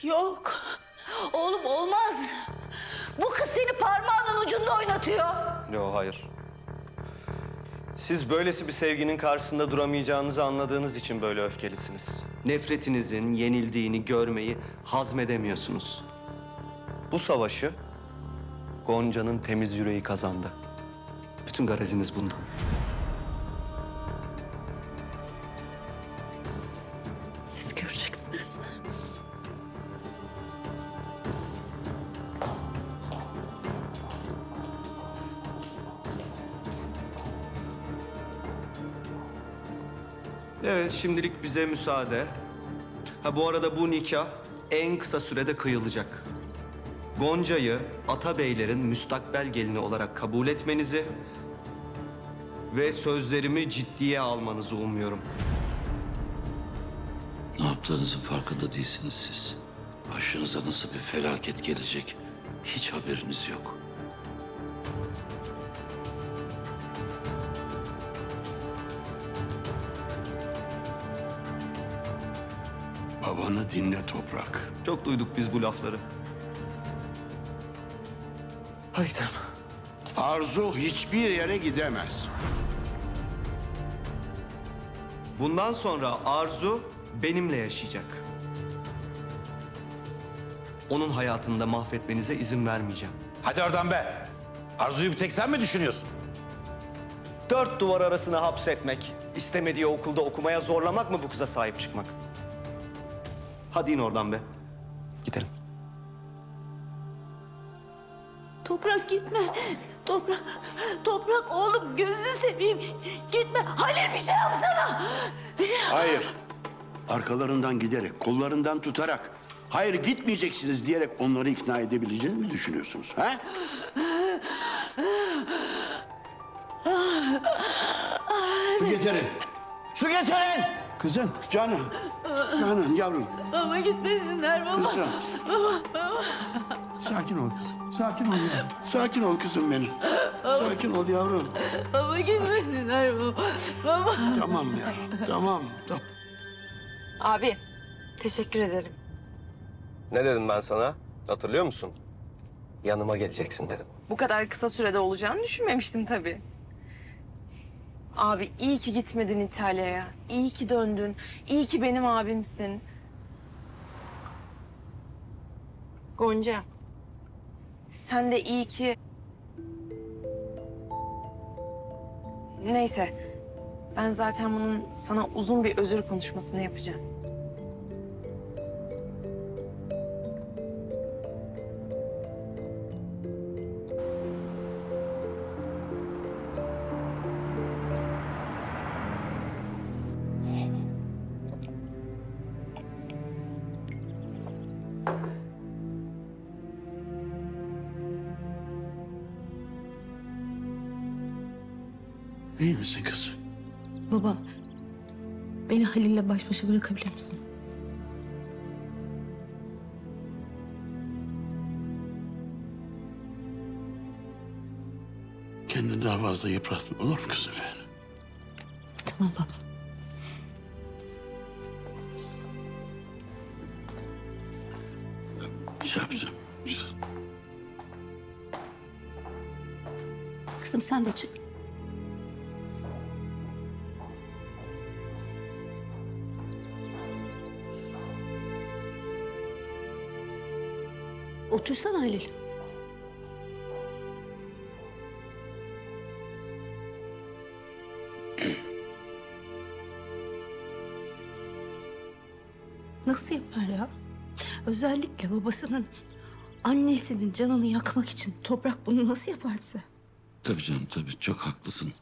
Yok. Oğlum olmaz. Bu kız seni parmağının ucunda oynatıyor. Yok, hayır. Siz böylesi bir sevginin karşısında duramayacağınızı anladığınız için böyle öfkelisiniz. Nefretinizin yenildiğini görmeyi hazmedemiyorsunuz. Bu savaşı Gonca'nın temiz yüreği kazandı. Bütün gareziniz bundan. Siz göreceksiniz. Evet, şimdilik bize müsaade. Ha, bu arada bu nikah en kısa sürede kıyılacak. Gonca'yı Atabeylerin müstakbel gelini olarak kabul etmenizi ve sözlerimi ciddiye almanızı umuyorum. Ne yaptığınızın farkında değilsiniz siz. Başınıza nasıl bir felaket gelecek hiç haberiniz yok. Babanı dinle Toprak. Çok duyduk biz bu lafları. Hadi gidelim. Arzu hiçbir yere gidemez. Bundan sonra Arzu benimle yaşayacak. Onun hayatını da mahvetmenize izin vermeyeceğim. Hadi oradan be. Arzu'yu bir tek sen mi düşünüyorsun? 4 duvar arasına hapsetmek, istemediği okulda okumaya zorlamak mı bu kıza sahip çıkmak? Hadi in oradan be. Gidelim. Toprak gitme. Toprak oğlum gözünü seveyim. Gitme. Halil bir şey yapsana. Bir şey yap. Hayır. Arkalarından giderek, kollarından tutarak, hayır gitmeyeceksiniz diyerek onları ikna edebileceğini mi düşünüyorsunuz? Ha? Su getirin. Su getirin. Kızım, canım. Canım, yavrum. Baba gitmesinler baba. Kızım. Sakin ol kızım. Sakin ol yavrum. Sakin ol kızım benim. Sakin ol yavrum. Baba gitmesinler baba. Baba. Tamam yavrum. Tamam. Abi, teşekkür ederim. Ne dedim ben sana? Hatırlıyor musun? Yanıma geleceksin dedim. Bu kadar kısa sürede olacağını düşünmemiştim tabii. Abi iyi ki gitmedin İtalya'ya. İyi ki döndün. İyi ki benim abimsin. Gonca, sen de iyi ki... Neyse, ben zaten bunun sana uzun bir özür konuşmasını yapacağım. İyi misin kızım? Baba, beni Halil'le baş başa bırakabilir misin? Kendini daha fazla yıpratma olur mu kızım yani? Tamam baba. Şey yapacağım. Kızım sen de çık. Otursana Halil. Nasıl yapar ya? Özellikle babasının, annesinin canını yakmak için Toprak bunu nasıl yapar bize? Tabii canım tabii çok haklısın.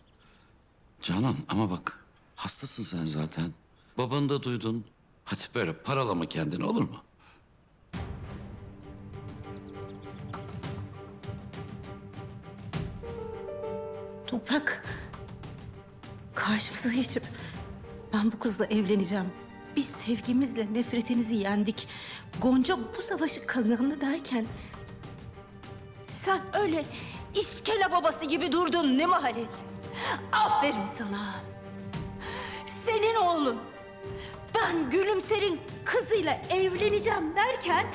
Canan ama bak hastasın sen zaten. Babanı da duydun. Hadi böyle paralama kendini olur mu? Toprak, karşımıza geçip ben bu kızla evleneceğim. Biz sevgimizle nefretinizi yendik. Gonca bu savaşı kazandı derken... sen öyle iskele babası gibi durdun değil mi Halil? Aferin sana. Senin oğlun. Ben Gülümser'in kızıyla evleneceğim derken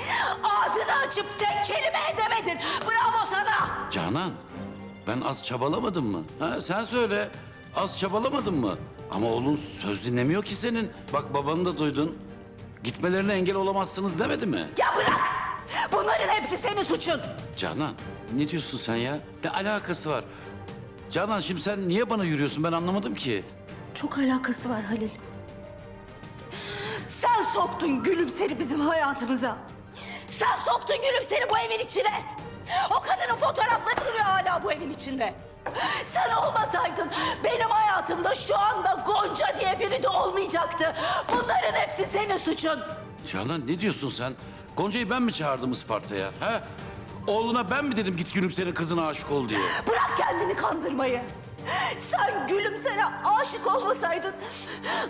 ağzını açıp tek kelime edemedin. Bravo sana. Canan, ben az çabalamadım mı? Ha, sen söyle, az çabalamadın mı? Ama oğlun söz dinlemiyor ki senin. Bak babanı da duydun. Gitmelerine engel olamazsınız demedi mi? Ya bırak. Bunların hepsi senin suçun. Canan, ne diyorsun sen ya? Ne alakası var? Canan şimdi sen niye bana yürüyorsun ben anlamadım ki. Çok alakası var Halil. Sen soktun Gülümser'i bizim hayatımıza. Sen soktun Gülümser'i bu evin içine. O kadının fotoğrafları duruyor hala bu evin içinde. Sen olmasaydın benim hayatımda şu anda Gonca diye biri de olmayacaktı. Bunların hepsi senin suçun. Canan ne diyorsun sen? Gonca'yı ben mi çağırdım Isparta'ya? Ha? Oğluna ben mi dedim git Gülümser'in kızına aşık ol diye? Bırak kendini kandırmayı. Sen Gülümser'e aşık olmasaydın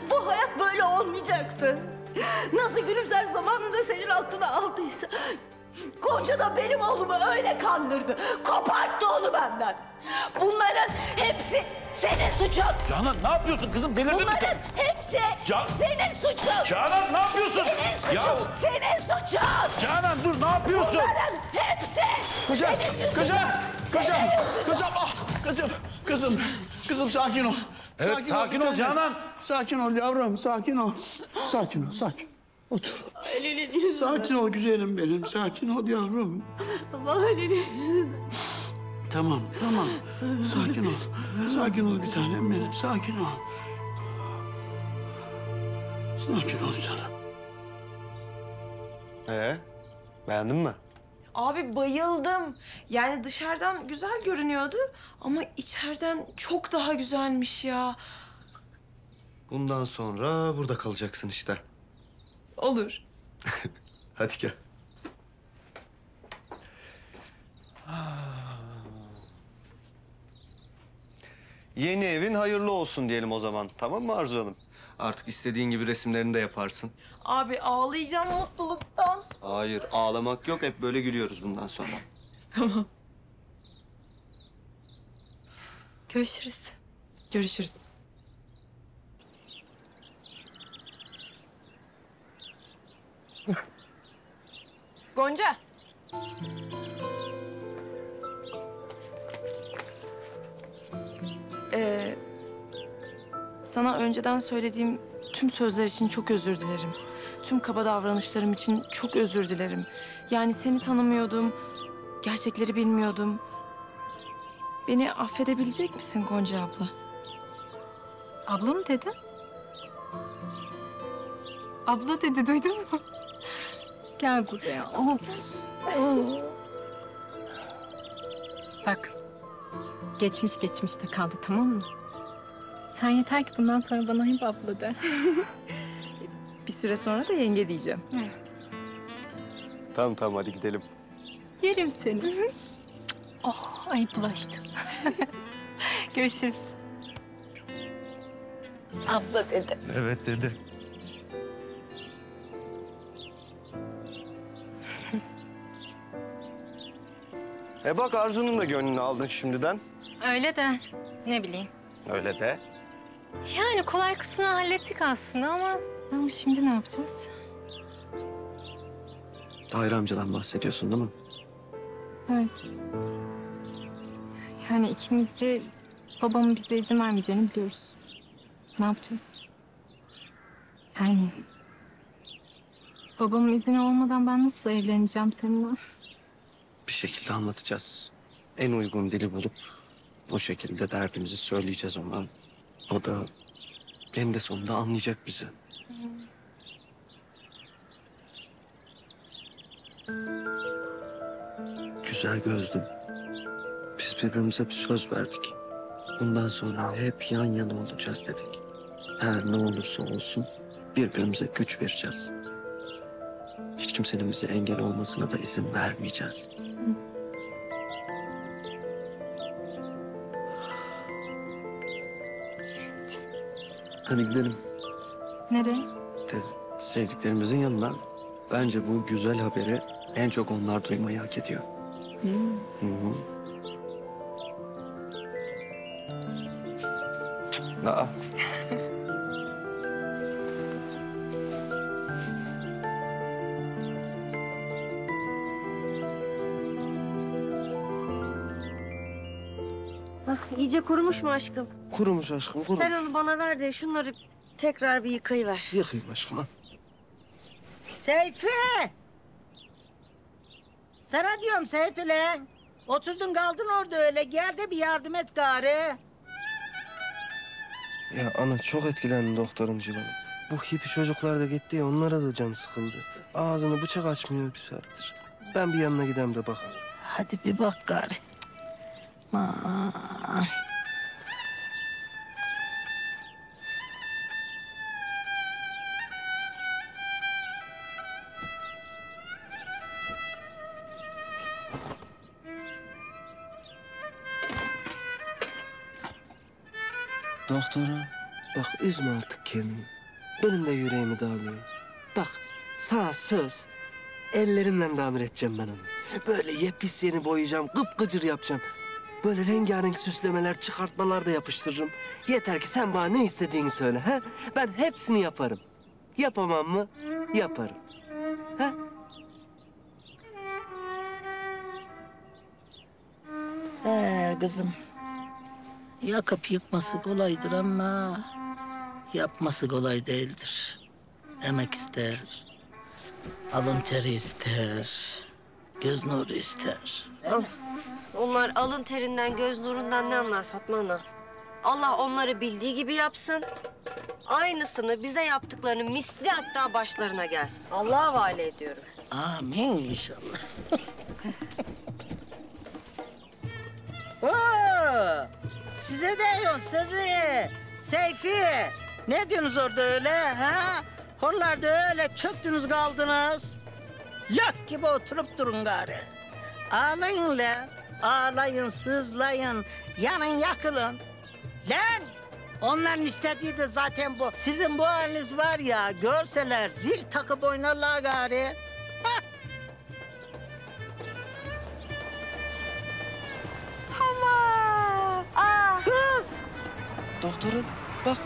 bu hayat böyle olmayacaktı. Nasıl Gülümser zamanında senin aklını aldıysa... Gonca da benim oğlumu öyle kandırdı. Koparttı onu benden. Bunların hepsi senin suçun. Canan ne yapıyorsun kızım? Delirdin mi Bunların sen? hepsi senin suçun. Canan ne yapıyorsun? Senin suçun. Ya Senin suçun. Canan dur ne yapıyorsun? Bunların hepsi Kızım, senin yüzünden. kızım, kızım, Senin yüzünden. kızım, ah, kızım sakin ol. Evet, sakin ol bir tanem. Canan. Sakin ol yavrum, sakin ol. Sakin. Otur. Halil'in yüzünden. Sakin ol güzelim benim, sakin ol yavrum. Ama Halil'in yüzünden. Tamam. Sakin ol. Sakin ol bir tanem benim, sakin ol. Sakin ol canım. Beğendin mi? Abi bayıldım. Yani dışarıdan güzel görünüyordu ama içeriden çok daha güzelmiş ya. Bundan sonra burada kalacaksın işte. Olur. Hadi gel. Yeni evin hayırlı olsun diyelim o zaman. Tamam mı Arzu Hanım? Artık istediğin gibi resimlerini de yaparsın. Abi ağlayacağım mutluluktan. Hayır, ağlamak yok. Hep böyle gülüyoruz bundan sonra. Görüşürüz. Görüşürüz. Gonca. Sana önceden söylediğim tüm sözler için çok özür dilerim. Tüm kaba davranışlarım için çok özür dilerim. Yani seni tanımıyordum, gerçekleri bilmiyordum. Beni affedebilecek misin Gonca abla? Abla mı dedi? Abla dedi, duydun mu? Gel buraya. Bak, geçmiş geçmişte kaldı, tamam mı? Sen yeter ki bundan sonra bana hep abla de. Bir süre sonra da yenge diyeceğim. Tamam hadi gidelim. Yerim seni. Oh, ay bulaştı. Görüşürüz. Abla dedi. Evet dedi. Bak Arzu'nun da gönlünü aldın şimdiden. Öyle de ne bileyim. Öyle de. Yani kolay kısmını hallettik aslında ama şimdi ne yapacağız? Tahir amcadan bahsediyorsun değil mi? Evet. Yani ikimiz de babamın bize izin vermeyeceğini biliyoruz. Ne yapacağız? Yani babamın izni olmadan ben nasıl evleneceğim seninle? Bir şekilde anlatacağız. En uygun dili bulup bu şekilde derdimizi söyleyeceğiz ona. O da eninde sonunda anlayacak bizi. Güzel gözlüm. Biz birbirimize bir söz verdik. Bundan sonra hep yan yana olacağız dedik. Her ne olursa olsun birbirimize güç vereceğiz. Hiç kimsenin bize engel olmasına da izin vermeyeceğiz. Hadi gidelim. Nereye? Sevdiklerimizin yanına. Bence bu güzel haberi en çok onlar duymayı hak ediyor. Hı hı. Aa. İyice kurumuş mu aşkım? Kurumuş aşkım, kurumuş. Sen onu bana ver de şunları tekrar bir yıkayıver. Yıkayım aşkım ha. Seyfi! Sana diyorum Seyfi lan. Oturdun kaldın orada öyle. Gel de bir yardım et gari. Ya ana çok etkilendim doktorun Civan'ım. Bu hippi çocuklar da gitti ya onlara da can sıkıldı. Ağzını bıçak açmıyor bir saattir. Ben bir yanına gideyim de bakayım. Hadi bir bak gari. Aman. Doktorum bak üzme artık kendini. Benim de yüreğimi dağılıyor. Bak sana söz. Ellerimle tamir edeceğim ben onu. Böyle yepis yeni boyayacağım, kıpkıcır yapacağım. Böyle rengarenk süslemeler, çıkartmalar da yapıştırırım. Yeter ki sen bana ne istediğini söyle. Ha? Ben hepsini yaparım. Yapamam mı? Yaparım. Ha? Kızım. Yakıp yıkması kolaydır ama yapması kolay değildir. Emek ister, alın teri ister, göz nuru ister. Onlar alın terinden, göz nurundan ne anlar Fatma Ana? Allah onları bildiği gibi yapsın. Aynısını bize yaptıklarını misli hatta başlarına gelsin. Allah'a havale ediyorum. Amin inşallah. Oo, size diyorsun Sırrı, Seyfi. Ne diyorsunuz orada öyle ha? Oralarda öyle çöktünüz kaldınız. Lak gibi oturup durun gari. Ağlayın lan. Ağlayın, sızlayın, yanın yakılın. Lan! Onların istediği de zaten bu. Sizin bu haliniz var ya, görseler zil takıp oynarlar gari. Hah! Kız! Doktorum bak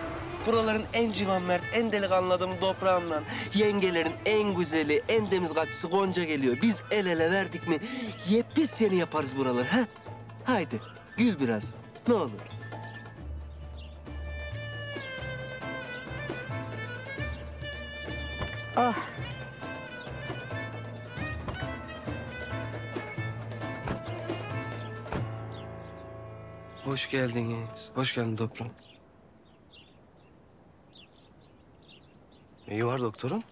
buraların en civan mert, en delikanlı adamı toprağımla. Yengelerin en güzeli, en temiz kalplisi Gonca geliyor. Biz el ele verdik mi yepis yeni yaparız buraları. Ha? Haydi gül biraz ne olur. Hoş geldiniz. Hoş geldin toprağım. İyi var doktorum.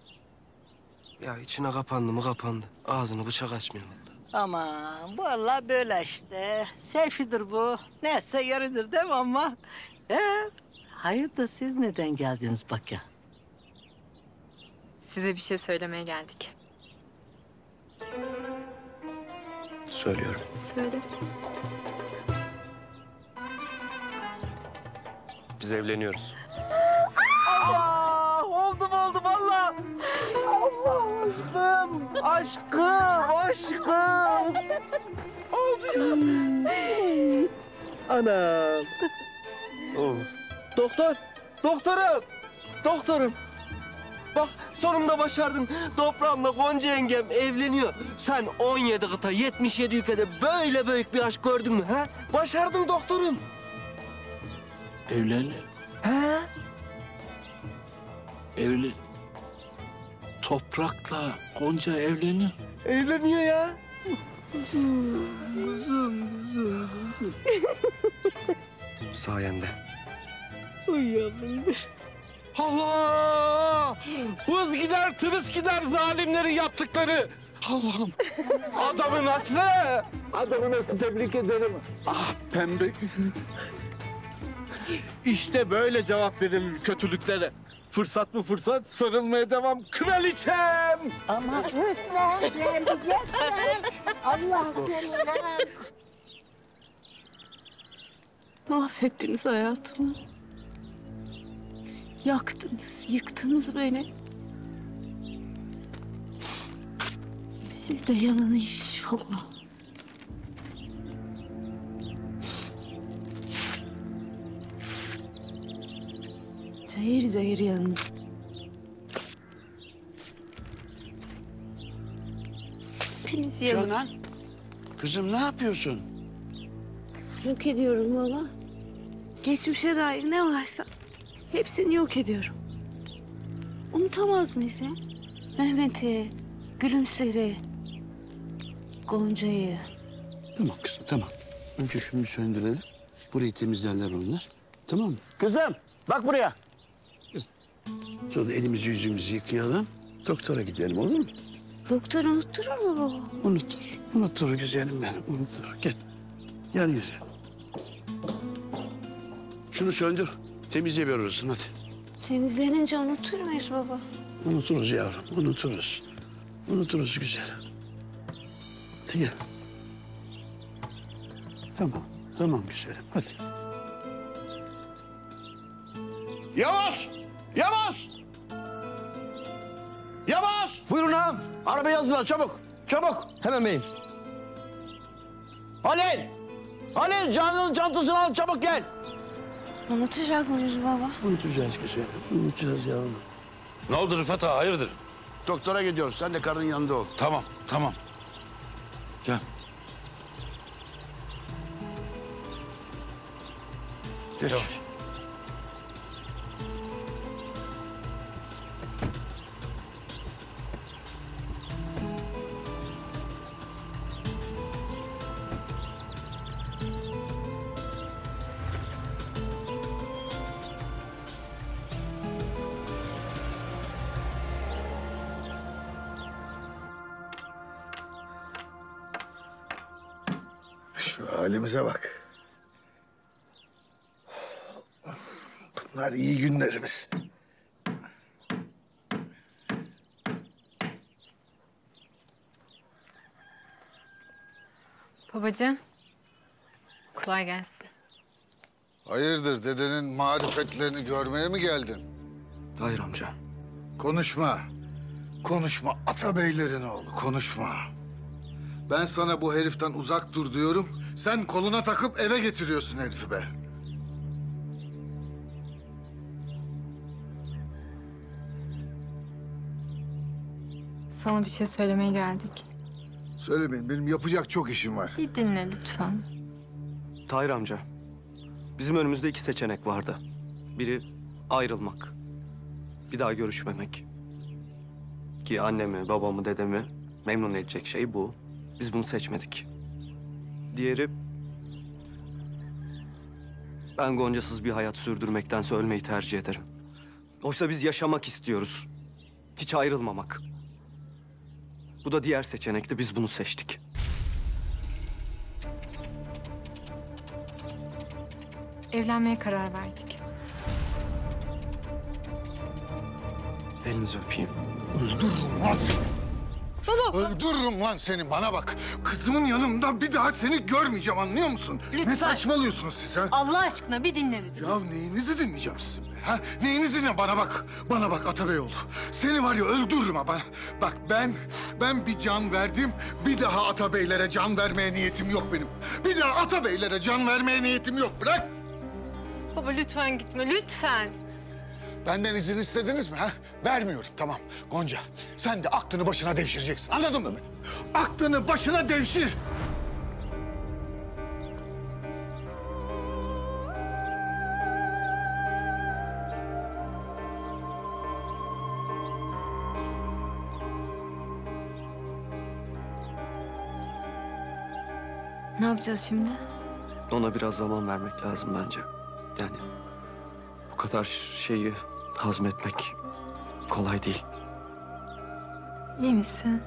Ya içine kapandı mı kapandı. Ağzını bıçak açmıyor vallahi. Aman vallahi böyle işte. Seyfidir bu. Neyse yarıdır değil mi ama? Hayırdır siz neden geldiniz bak ya? Size bir şey söylemeye geldik. Söylüyorum. Söyle. Biz evleniyoruz. Oldu vallahi. Allah'ım aşkım. Oldu ya. Anam. Oh. Doktorum. Bak sonunda başardın. Toprağımla Gonca yengem evleniyor. Sen 17 kıta 77 ülkede böyle büyük bir aşk gördün mü ha? Başardın doktorum. Evlen. Ha? Evlen. Toprakla Gonca evlenir. Evleniyor ya. Sayende. Allah! Vız gider, tırıs gider zalimlerin yaptıkları. Allah'ım. Adamı nasıl? Adamı nasıl tebrik ederim. Ah pembe. İşte böyle cevap verilir kötülüklere. Fırsat mı fırsat, sarılmaya devam. Kraliçem! Ama üstlendim Allah seni. Mahvettiniz hayatımı. Yaktınız, yıktınız beni. Siz de yanın inşallah. Cayır cayır yanın. Hepiniz yanın. Canan, kızım ne yapıyorsun? Yok ediyorum baba. Geçmişe dair ne varsa hepsini yok ediyorum. Unutamaz mıyız ya? Mehmet'i, Gülümser'i, Gonca'yı. Tamam kızım tamam. Önce şunu söndürelim. Burayı temizlerler onlar. Tamam mı? Kızım bak buraya. Sonra elimizi yüzümüzü yıkayalım. Doktora gidelim olur mu? Doktor unutturur mu baba? Unutur. Unutur güzelim benim. Unutur. Gel. Gel güzel. Şunu söndür. Temizle bir orasını hadi. Temizlenince unutur muyuz baba? Unuturuz yavrum. Unuturuz. Unuturuz güzel. Hadi gel. Tamam. Tamam güzelim. Hadi. Yavaş! Yavaş! Yavaş! Buyurun ağam. Arabayı hazırla çabuk. Çabuk. Hemen beyim. Halil! Halil Canan'ın çantasını al çabuk gel. Unutacak mıyız baba? Unutacağız güzelim. Unutacağız yavrum. Ne oldu Rıfat ağa hayırdır? Doktora gidiyoruz. Sen de karının yanında ol. Tamam tamam. Gel. Geç. Yavaş. Şu halimize bak. Bunlar iyi günlerimiz. Babacığım, kolay gelsin. Hayırdır dedenin marifetlerini görmeye mi geldin? Hayır amca. Konuşma. Konuşma Atabeylerin oğlu konuşma. Ben sana bu heriften uzak dur diyorum. Sen koluna takıp eve getiriyorsun herifi be. Sana bir şey söylemeye geldik. Söylemeyin benim yapacak çok işim var. Bir dinle lütfen. Tahir amca. Bizim önümüzde iki seçenek vardı. Biri ayrılmak. Bir daha görüşmemek. Ki annemi, babamı, dedemi memnun edecek şey bu. Biz bunu seçmedik. Diğeri... Ben Gonca'sız bir hayat sürdürmektense ölmeyi tercih ederim. Oysa biz yaşamak istiyoruz. Hiç ayrılmamak. Bu da diğer seçenekti. Biz bunu seçtik. Evlenmeye karar verdik. Elinizi öpeyim. Öldürürüm lan seni. Öldürürüm lan seni bana bak. Kızımın yanında bir daha seni görmeyeceğim anlıyor musun? Ne saçmalıyorsunuz siz ha? Allah aşkına bir dinle bizi. Ya neyinizi dinleyeceğim sizin be, ha? Neyinizi dinle bana bak. Bana bak Atabeyoğlu. Seni var ya öldürürüm ha. Bak ben bir can verdim. Bir daha Atabeylere can vermeye niyetim yok benim. Bir daha Atabeylere can vermeye niyetim yok. Bırak. Baba lütfen gitme, lütfen. Benden izin istediniz mi ha? Vermiyorum tamam. Gonca sen de aklını başına devşireceksin. Anladın mı beni? Aklını başına devşir. Ne yapacağız şimdi? Ona biraz zaman vermek lazım bence. Yani bu kadar şeyi hazmetmek kolay değil. İyi misin?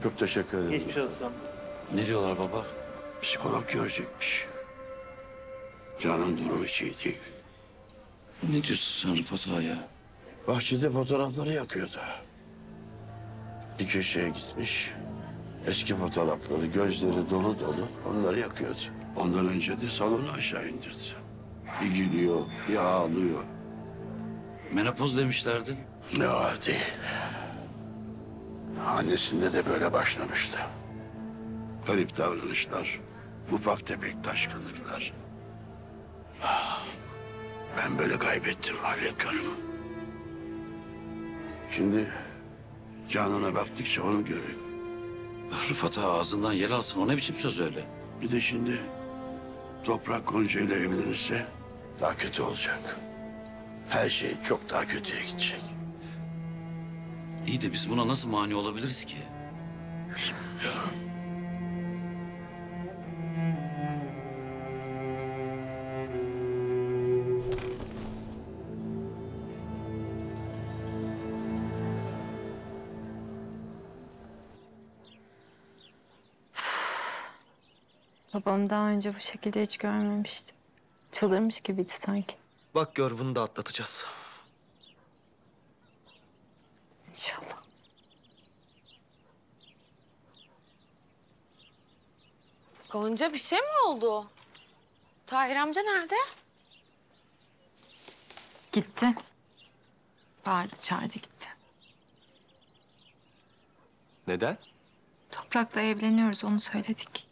Çok teşekkür ederim. Geçmiş olsun. Ne diyorlar baba? Psikolog görecekmiş. Can'ın durumu hiç iyi değil. Ne diyorsun sen Rıfat ağa ya? Bahçede fotoğrafları yakıyordu. Bir köşeye gitmiş. Eski fotoğrafları, gözleri dolu dolu onları yakıyordu. Ondan önce de salonu aşağı indirdi. Bir gülüyor, bir ağlıyor. Menopoz demişlerdi. Ya değil. Annesinde de böyle başlamıştı. Garip davranışlar, ufak tefek taşkınlıklar. Ben böyle kaybettim Halil karımı. Şimdi Canına baktıkça onu görüyorum. Rıfat ağa ağzından yel alsın. O ne biçim söz öyle? Bir de şimdi Toprak Gonca ile evlenirse daha kötü olacak. Her şey çok daha kötüye gidecek. İyi de biz buna nasıl mani olabiliriz ki? Babamı daha önce bu şekilde hiç görmemiştim. Çıldırmış gibiydi sanki. Bak gör bunu da atlatacağız. İnşallah. Gonca bir şey mi oldu? Tahir amca nerede? Gitti. Bağırdı çağırdı gitti. Neden? Toprak'la evleniyoruz onu söyledik.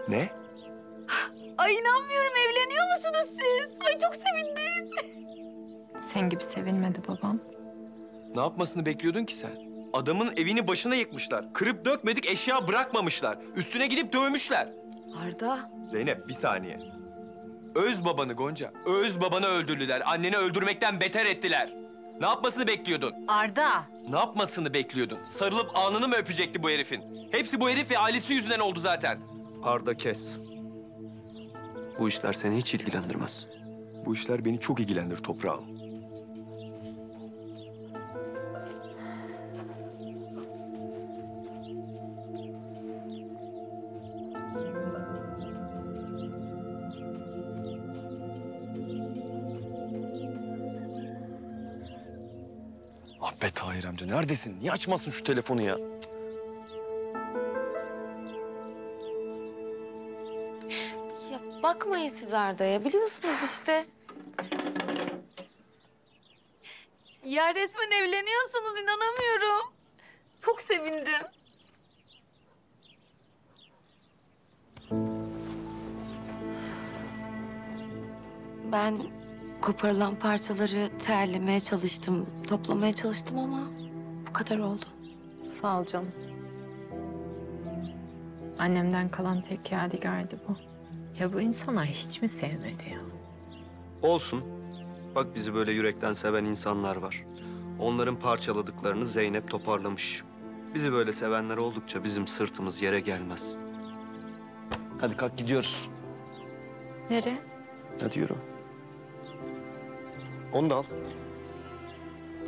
Ne? Ay inanmıyorum, evleniyor musunuz siz? Ay çok sevindim. Sen gibi sevinmedi babam. Ne yapmasını bekliyordun ki sen? Adamın evini başına yıkmışlar. Kırıp dökmedik eşya bırakmamışlar. Üstüne gidip dövmüşler. Arda. Zeynep bir saniye. Öz babanı Gonca. Öz babanı öldürdüler. Anneni öldürmekten beter ettiler. Ne yapmasını bekliyordun? Arda. Ne yapmasını bekliyordun? Sarılıp alnını mı öpecekti bu herifin? Hepsi bu herif ve ailesi yüzünden oldu zaten. Arda kes. Bu işler seni hiç ilgilendirmez. Bu işler beni çok ilgilendir toprağım. Ah be Tahir amca neredesin? Niye açmazsın şu telefonu ya? Ya bakmayın siz Arda'ya, biliyorsunuz işte. Ya resmen evleniyorsunuz, inanamıyorum. Çok sevindim. Ben koparılan parçaları terlemeye çalıştım, toplamaya çalıştım ama bu kadar oldu. Sağ ol canım. Annemden kalan tek yadigardı bu. Ya bu insanlar hiç mi sevmedi ya? Olsun. Bak bizi böyle yürekten seven insanlar var. Onların parçaladıklarını Zeynep toparlamış. Bizi böyle sevenler oldukça bizim sırtımız yere gelmez. Hadi kalk gidiyoruz. Nereye? Hadi yürü. Onu da al.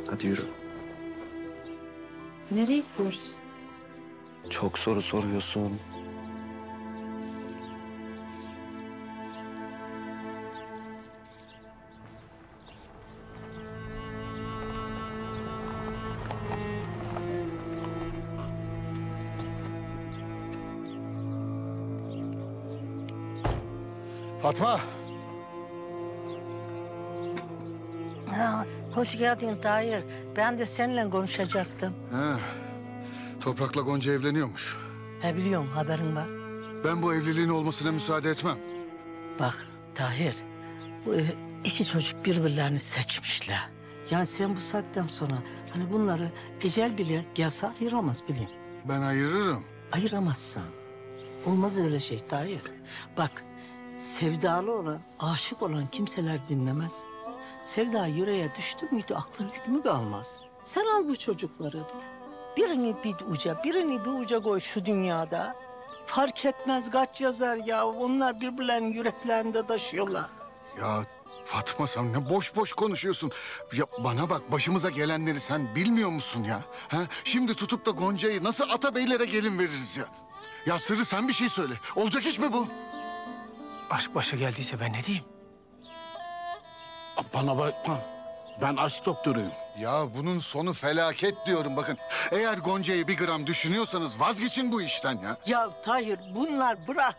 Hadi yürü. Nereye gidiyoruz? Çok soru soruyorsun. Fatma. Ha, hoş geldin Tahir. Ben de seninle konuşacaktım. Ha, Toprak'la Gonca evleniyormuş. He biliyorum, haberin var. Ben bu evliliğin olmasına müsaade etmem. Bak Tahir, bu iki çocuk birbirlerini seçmişler. Yani sen bu saatten sonra hani bunları ecel bile gelse ayıramaz bileyim. Ben ayırırım. Ayıramazsın. Olmaz öyle şey Tahir. Bak, sevdalı olan, aşık olan kimseler dinlemez. Sevda yüreğe düştü müydü aklın hükmü kalmaz. Sen al bu çocukları. Birini bir uca, birini bir uca koy şu dünyada. Fark etmez kaç yazar ya. Onlar birbirlerinin yüreklerinde taşıyorlar. Ya Fatma sen ne boş boş konuşuyorsun. Ya bana bak başımıza gelenleri sen bilmiyor musun ya? Ha? Şimdi tutup da Gonca'yı nasıl Atabeylere gelin veririz ya? Ya Sırrı sen bir şey söyle. Olacak iş mi bu? Aşk başa geldiyse ben ne diyeyim? Bana bakma. Ben aşk doktoruyum. Ya bunun sonu felaket diyorum bakın. Eğer Gonca'yı bir gram düşünüyorsanız vazgeçin bu işten ya. Ya Tahir bunlar bırak.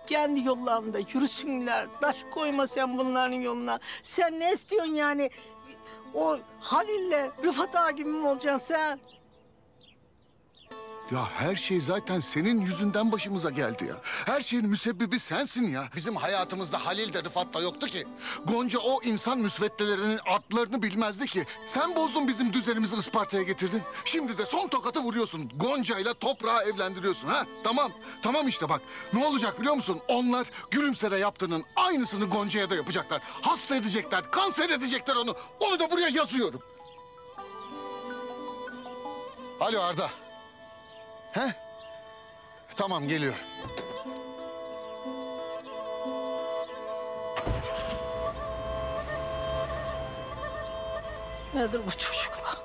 Kendi yollarında yürüsünler. Taş koyma sen bunların yoluna. Sen ne istiyorsun yani? O Halil'le Rıfat Ağa gibi mi olacaksın sen? Ya her şey zaten senin yüzünden başımıza geldi ya. Her şeyin müsebbibi sensin ya. Bizim hayatımızda Halil de Rıfat da yoktu ki. Gonca o insan müsveddelerinin adlarını bilmezdi ki. Sen bozdun bizim düzenimizi, Isparta'ya getirdin. Şimdi de son tokatı vuruyorsun. Gonca'yla toprağı evlendiriyorsun ha. Tamam, tamam işte bak. Ne olacak biliyor musun? Onlar Gülümser'e yaptığının aynısını Gonca'ya da yapacaklar. Hasta edecekler, kanser edecekler onu. Onu da buraya yazıyorum. Alo Arda. He? Tamam, geliyor. Nedir bu çocuklar?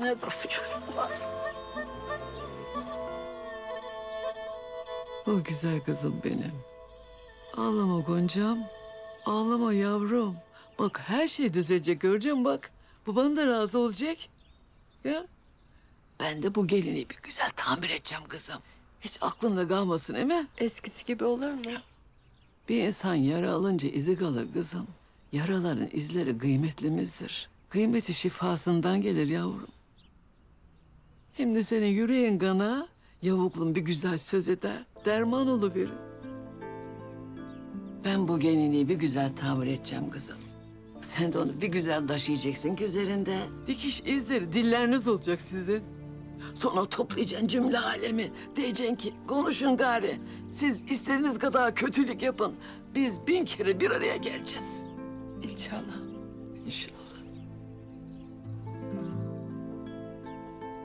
Nedir bu çocuklar? O güzel kızım benim. Ağlama Goncam. Ağlama yavrum. Bak her şey düzelecek göreceğim bak. Baban da razı olacak. Ya. Ben de bu gelini bir güzel tamir edeceğim kızım. Hiç aklında kalmasın değil mi? Eskisi gibi olur mu? Bir insan yara alınca izi kalır kızım. Yaraların izleri kıymetlimizdir. Kıymeti şifasından gelir yavrum. Şimdi senin yüreğin kana, yavuklun bir güzel söz eder, derman oluverir. Ben bu gelinliği bir güzel tamir edeceğim kızım. Sen de onu bir güzel taşıyacaksın ki üzerinde. Dikiş izleri dilleriniz olacak sizin. Sonra toplayacaksın cümle alemi. Diyeceksin ki konuşun gari. Siz istediğiniz kadar kötülük yapın. Biz 1000 kere bir araya geleceğiz. İnşallah. İnşallah.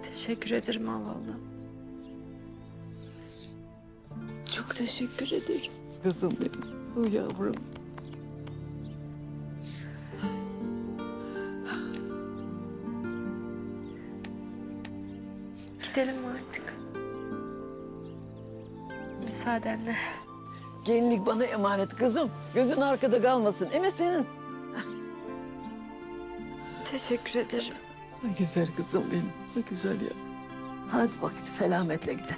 Teşekkür ederim Havva. Çok teşekkür ederim. Kızım benim, o yavrum. Gidelim artık. Müsaadenle. Gelinlik bana emanet kızım. Gözün arkada kalmasın. Eme senin. Teşekkür ederim. Ne güzel kızım benim. Ne güzel ya. Hadi bakayım selametle gidin.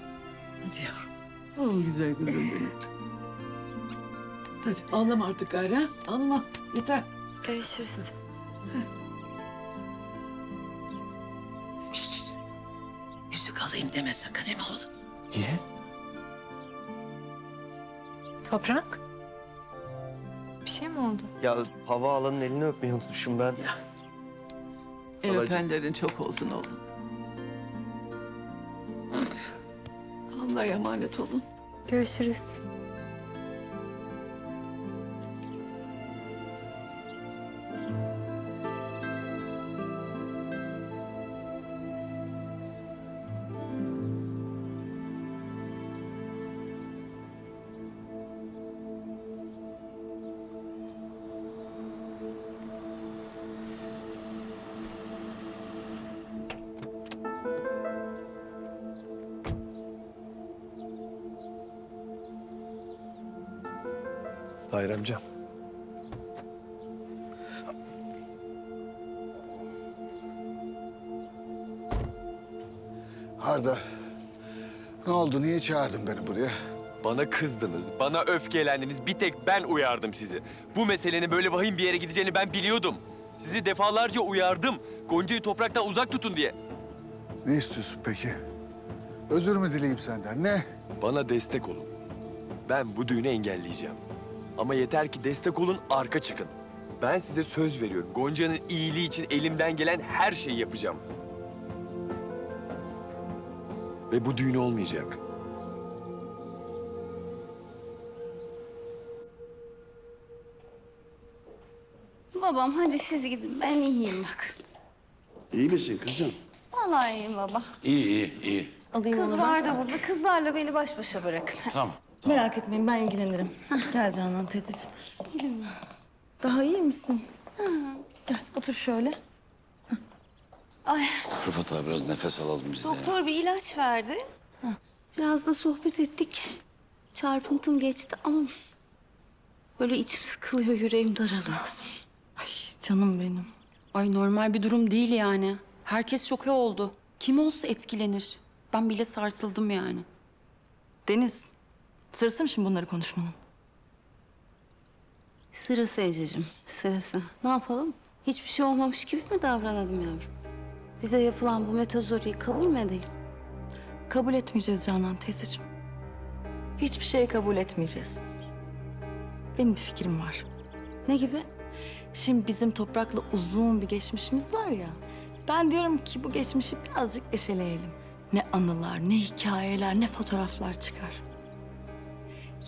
Hadi yavrum. O güzel kızım benim. Hadi ağlama artık gari ha. Ağlama. Yeter. Görüşürüz. Şşt. Yüzük alayım deme sakın eme oğlum. Niye? Toprak? Bir şey mi oldu? Ya hava alanın elini öpmeyi unutmuşum ben. El Babacığım. öpenlerin çok olsun oğlum. Hadi. Allah'a emanet olun. Görüşürüz. Hayır amcam. Arda, ne oldu? Niye çağırdın beni buraya? Bana kızdınız, bana öfkelendiniz. Bir tek ben uyardım sizi. Bu meselenin böyle vahim bir yere gideceğini ben biliyordum. Sizi defalarca uyardım. Gonca'yı topraktan uzak tutun diye. Ne istiyorsun peki? Özür mü dileyim senden? Ne? Bana destek olun. Ben bu düğünü engelleyeceğim. Ama yeter ki destek olun, arka çıkın. Ben size söz veriyorum. Gonca'nın iyiliği için elimden gelen her şeyi yapacağım. Ve bu düğün olmayacak. Babam hadi siz gidin, ben iyiyim bak. İyi misin kızım? Vallahi iyiyim baba. İyi, iyi. Kızlar da burada, kızlarla beni baş başa bırakın. Tamam. Merak etmeyin ben ilgilenirim. Gel Canan teyzeciğim. Daha iyi misin? Gel otur şöyle. Ay, Rıfat abi biraz nefes alalım biz de ya. doktor bir ilaç verdi. Biraz da sohbet ettik. Çarpıntım geçti ama böyle içim sıkılıyor, yüreğim daralıyor kızım. Ay canım benim. Ay normal bir durum değil yani. Herkes şoke oldu. Kim olsa etkilenir. Ben bile sarsıldım yani. Deniz, sırası mı şimdi bunları konuşmanın? Sırası Ececiğim, sırası. Ne yapalım? Hiçbir şey olmamış gibi mi davranalım yavrum? Bize yapılan bu metazoriyi kabul mü edelim? Kabul etmeyeceğiz Canan teyzeciğim. Hiçbir şeyi kabul etmeyeceğiz. Benim bir fikrim var. Ne gibi? Şimdi bizim Toprak'la uzun bir geçmişimiz var ya. Ben diyorum ki bu geçmişi birazcık eşeleyelim. Ne anılar, ne hikayeler, ne fotoğraflar çıkar.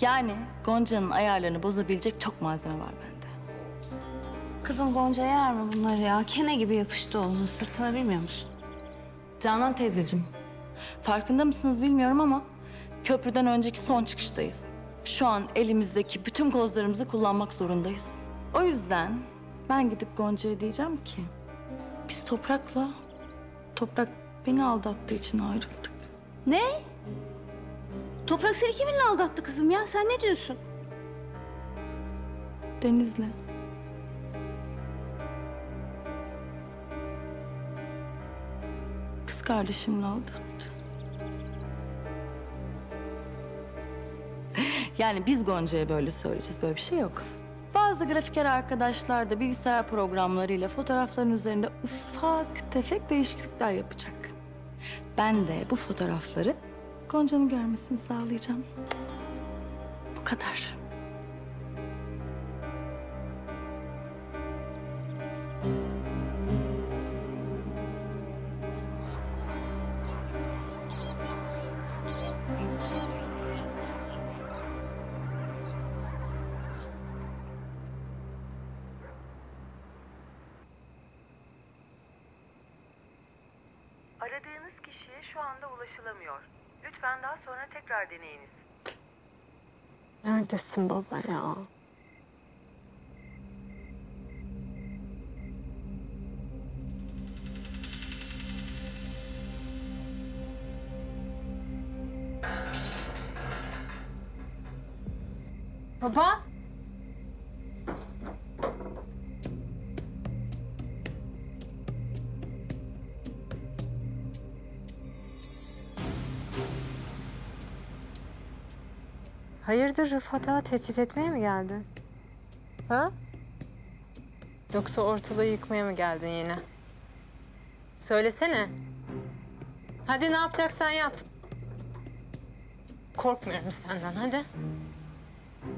Yani Gonca'nın ayarlarını bozabilecek çok malzeme var bende. Kızım Gonca yer mi bunları ya? Kene gibi yapıştı onun sırtına, bilmiyor musun? Canan teyzeciğim, farkında mısınız bilmiyorum ama köprüden önceki son çıkıştayız. Şu an elimizdeki bütün kozlarımızı kullanmak zorundayız. O yüzden ben gidip Gonca'ya diyeceğim ki biz Toprak beni aldattığı için ayrıldık. Ne? Toprak seni kiminle aldattı kızım ya? Sen ne diyorsun? Deniz'le. Kız kardeşimle aldattı. Yani biz Gonca'ya böyle söyleyeceğiz, böyle bir şey yok. Bazı grafiker arkadaşlar da bilgisayar programlarıyla fotoğrafların üzerinde ufak tefek değişiklikler yapacak. Ben de bu fotoğrafları Gonca'nın görmesini sağlayacağım. Bu kadar. Aradığınız kişiye şu anda ulaşılamıyor. Lütfen daha sonra tekrar deneyiniz. Neredesin baba ya? Baba? Hayırdır Rıfat'a tehdit etmeye mi geldin? Ha? Yoksa ortalığı yıkmaya mı geldin yine? Söylesene. Hadi ne yapacaksan yap. Korkmuyorum senden hadi.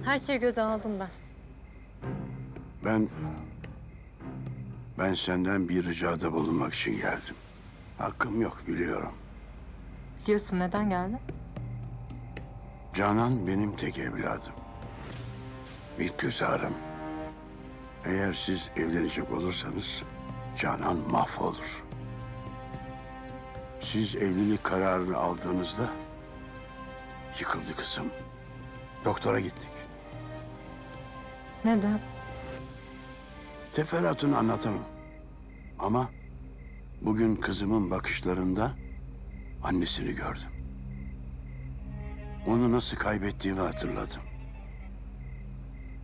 Her şeyi göze aldım ben. Ben senden bir ricada bulunmak için geldim. Hakkım yok biliyorum. Biliyorsun neden geldin? Canan benim tek evladım. İlk göz ağrım. Eğer siz evlenecek olursanız Canan mahvolur. Siz evlilik kararını aldığınızda yıkıldı kızım. Doktora gittik. Neden? Teferruatını anlatamam. Ama bugün kızımın bakışlarında annesini gördüm. Onu nasıl kaybettiğimi hatırladım.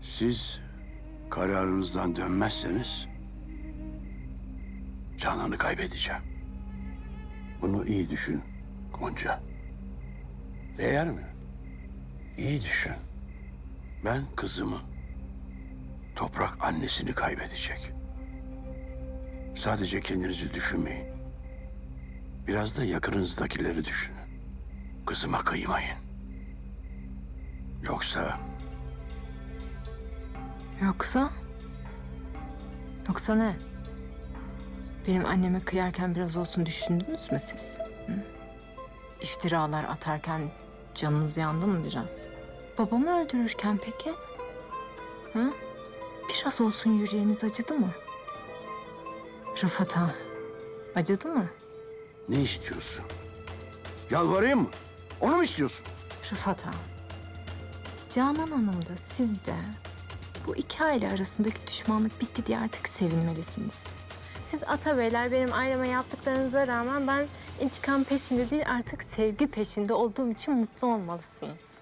Siz kararınızdan dönmezseniz Canan'ı kaybedeceğim. Bunu iyi düşün Gonca. Değer mi? İyi düşün. Ben kızımı, Toprak annesini kaybedecek. Sadece kendinizi düşünmeyin. Biraz da yakınınızdakileri düşünün. Kızıma kıymayın. Yoksa Yoksa ne? Benim anneme kıyarken biraz olsun düşündünüz mü siz? Hı? İftiralar atarken canınız yandı mı biraz? Babamı öldürürken peki? Hı? Biraz olsun yüreğiniz acıdı mı? Rıfat'a acıdı mı? ne istiyorsun? Yalvarayım mı? Onu mu istiyorsun? Rıfat'a, Canan Hanım da siz de bu iki aile arasındaki düşmanlık bitti diye artık sevinmelisiniz. Siz Atabeyler benim aileme yaptıklarınıza rağmen ben intikam peşinde değil artık sevgi peşinde olduğum için mutlu olmalısınız.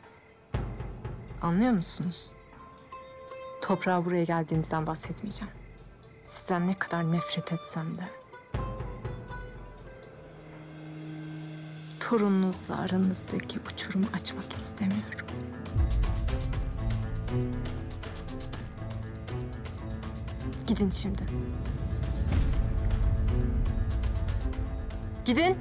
Anlıyor musunuz? Toprağa buraya geldiğinizden bahsetmeyeceğim. Sizden ne kadar nefret etsem de. Torununuzla aranızdaki uçurumu açmak istemiyorum. Gidin şimdi. Gidin.